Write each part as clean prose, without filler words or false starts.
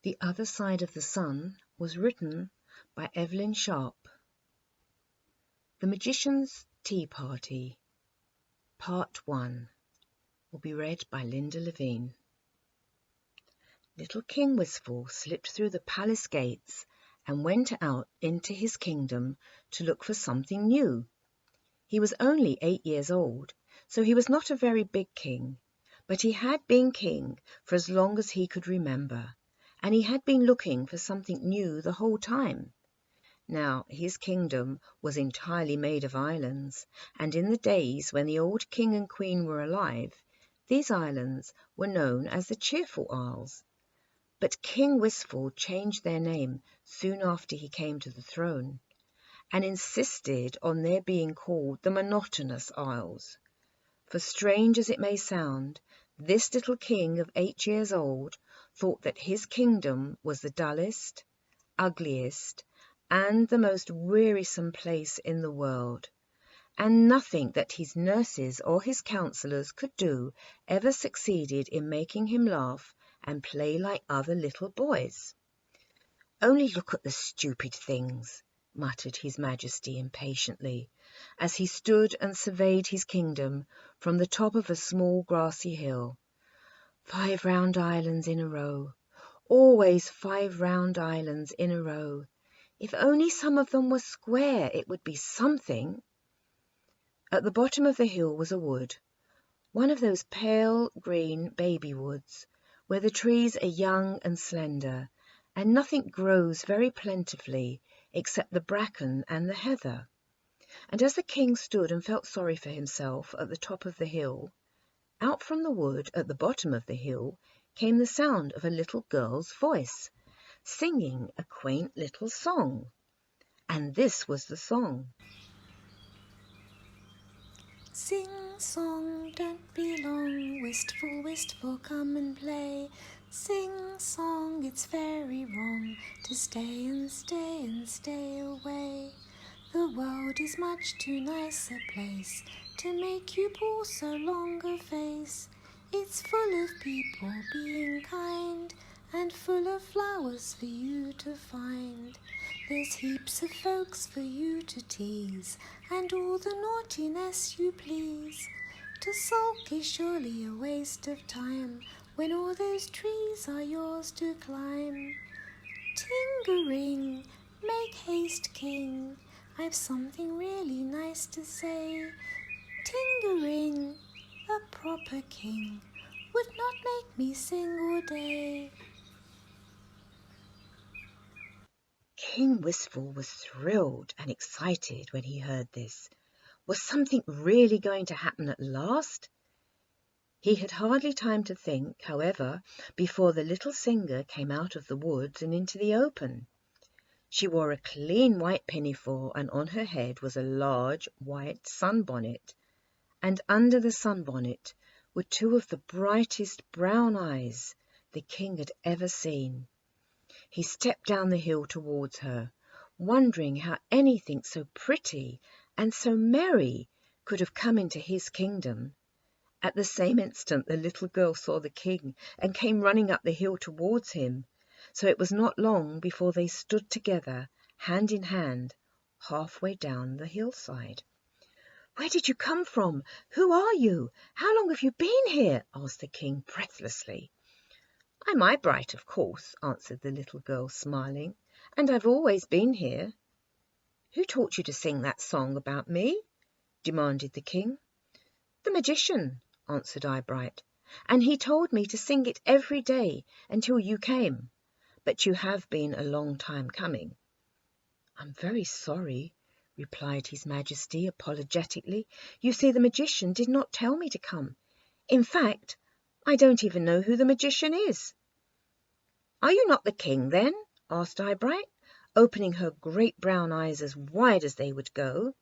The Other Side of the Sun was written by Evelyn Sharp. The Magician's Tea Party, Part 1, will be read by Linda Levine. Little King Wistful slipped through the palace gates and went out into his kingdom to look for something new. He was only 8 years old, so he was not a very big king, but he had been king for as long as he could remember, and he had been looking for something new the whole time. Now, his kingdom was entirely made of islands, and in the days when the old king and queen were alive, these islands were known as the Cheerful Isles. But King Wistful changed their name soon after he came to the throne, and insisted on their being called the Monotonous Isles. For strange as it may sound, this little king of 8 years old thought that his kingdom was the dullest, ugliest, and the most wearisome place in the world, and nothing that his nurses or his counsellors could do ever succeeded in making him laugh and play like other little boys. "Only look at the stupid things," muttered His Majesty impatiently, as he stood and surveyed his kingdom from the top of a small grassy hill. 5 round islands in a row, always 5 round islands in a row. If only some of them were square, it would be something. At the bottom of the hill was a wood, one of those pale green baby woods, where the trees are young and slender, and nothing grows very plentifully except the bracken and the heather. And as the king stood and felt sorry for himself at the top of the hill, out from the wood at the bottom of the hill came the sound of a little girl's voice, singing a quaint little song. And this was the song. Sing song, don't be long, wistful, wistful, come and play. Sing song, it's very wrong to stay and stay and stay away. The world is much too nice a place to make you pull so long a face. It's full of people being kind, and full of flowers for you to find. There's heaps of folks for you to tease, and all the naughtiness you please. To sulk is surely a waste of time, when all those trees are yours to climb. Ting-a-ring, make haste, king, I've something really nice to say. Ting-a-ring, a proper king would not make me sing all day. King Wistful was thrilled and excited when he heard this. Was something really going to happen at last? He had hardly time to think, however, before the little singer came out of the woods and into the open. She wore a clean white pinafore, and on her head was a large white sunbonnet, and under the sunbonnet were 2 of the brightest brown eyes the king had ever seen. He stepped down the hill towards her, wondering how anything so pretty and so merry could have come into his kingdom. At the same instant the little girl saw the king and came running up the hill towards him, so it was not long before they stood together, hand in hand, halfway down the hillside. "Where did you come from? Who are you? How long have you been here?" asked the king breathlessly. "I'm Eyebright, of course," answered the little girl, smiling, "and I've always been here." "Who taught you to sing that song about me?" demanded the king. "The magician," answered Eyebright, "and he told me to sing it every day until you came. But you have been a long time coming." "I'm very sorry," replied His Majesty apologetically. "You see, the magician did not tell me to come. In fact, I don't even know who the magician is." "Are you not the king, then?" asked Eyebright, opening her great brown eyes as wide as they would go.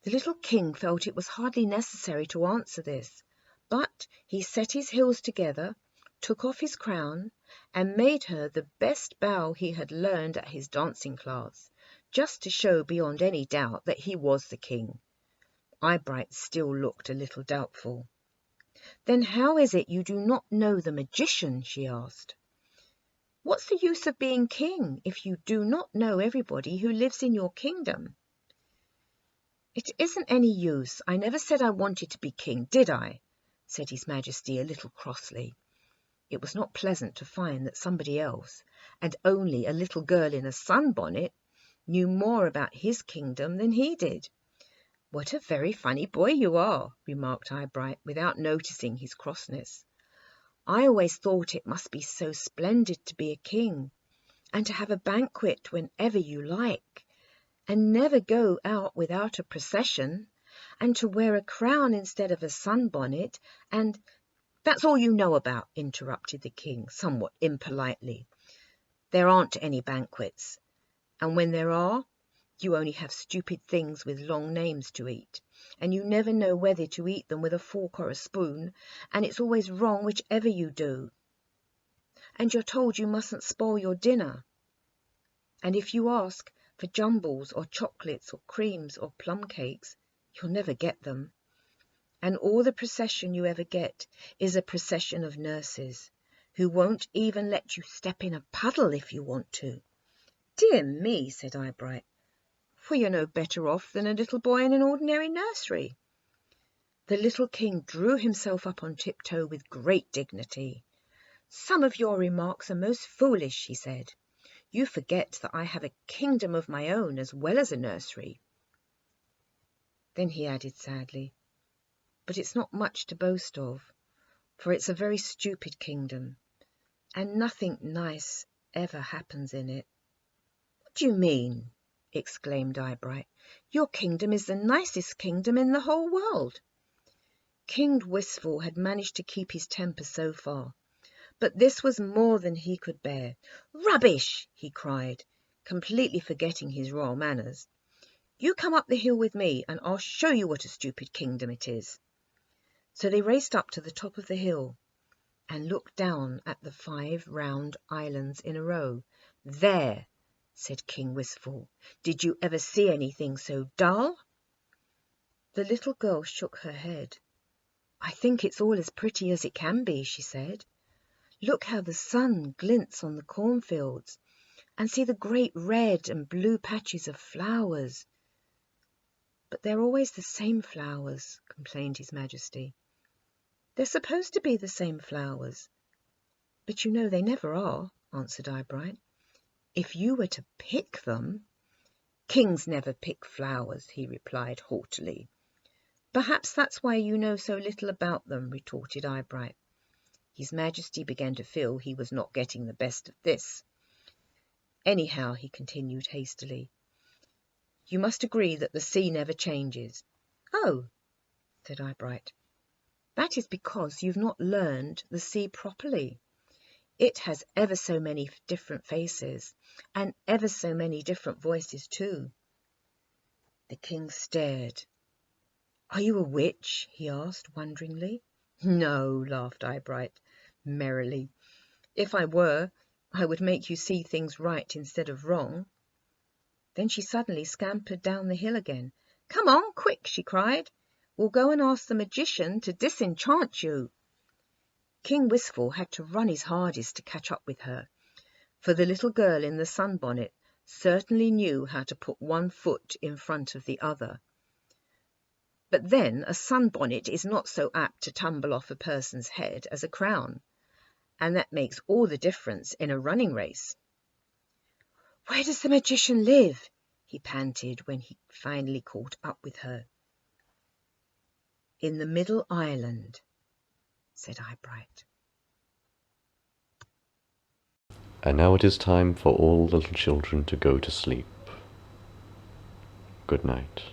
The little king felt it was hardly necessary to answer this, but he set his heels together, took off his crown, and made her the best bow he had learned at his dancing class, just to show beyond any doubt that he was the king. Eyebright still looked a little doubtful. "Then how is it you do not know the magician?" she asked. What's the use of being king if you do not know everybody who lives in your kingdom? It isn't any use. I never said I wanted to be king, did I? Said His Majesty a little crossly. It was not pleasant to find that somebody else, and only a little girl in a sunbonnet, knew more about his kingdom than he did. What a very funny boy you are, remarked Eyebright, without noticing his crossness. I always thought it must be so splendid to be a king, and to have a banquet whenever you like, and never go out without a procession, and to wear a crown instead of a sunbonnet, and— That's all you know about, interrupted the king, somewhat impolitely. There aren't any banquets, and when there are, you only have stupid things with long names to eat, and you never know whether to eat them with a fork or a spoon, and it's always wrong whichever you do. And you're told you mustn't spoil your dinner. And if you ask for jumbles or chocolates or creams or plum cakes, you'll never get them. And all the procession you ever get is a procession of nurses, who won't even let you step in a puddle if you want to. Dear me, said Eyebright, for you're no better off than a little boy in an ordinary nursery. The little king drew himself up on tiptoe with great dignity. Some of your remarks are most foolish, he said. You forget that I have a kingdom of my own as well as a nursery. Then he added sadly, but it's not much to boast of, for it's a very stupid kingdom, and nothing nice ever happens in it. What do you mean? Exclaimed Eyebright. Your kingdom is the nicest kingdom in the whole world. King Wistful had managed to keep his temper so far, but this was more than he could bear. Rubbish! He cried, completely forgetting his royal manners. You come up the hill with me, and I'll show you what a stupid kingdom it is. So they raced up to the top of the hill and looked down at the 5 round islands in a row. There, said King Wistful, did you ever see anything so dull? The little girl shook her head. I think it's all as pretty as it can be, she said. Look how the sun glints on the cornfields, and see the great red and blue patches of flowers. But they're always the same flowers, complained His Majesty. They're supposed to be the same flowers, but you know they never are, answered Eyebright. If you were to pick them— Kings never pick flowers, he replied haughtily. Perhaps that's why you know so little about them, retorted Eyebright. His Majesty began to feel he was not getting the best of this. Anyhow, he continued hastily, you must agree that the sea never changes. Oh, said Eyebright, that is because you've not learned the sea properly. It has ever so many different faces, and ever so many different voices too. The king stared. Are you a witch? He asked wonderingly. No, laughed Eyebright merrily. If I were, I would make you see things right instead of wrong. Then she suddenly scampered down the hill again. Come on, quick, she cried. We'll go and ask the magician to disenchant you. King Wistful had to run his hardest to catch up with her, for the little girl in the sunbonnet certainly knew how to put one foot in front of the other. But then a sunbonnet is not so apt to tumble off a person's head as a crown, and that makes all the difference in a running race. Where does the magician live? He panted when he finally caught up with her. In the middle island, said Eyebright. And now it is time for all little children to go to sleep. Good night.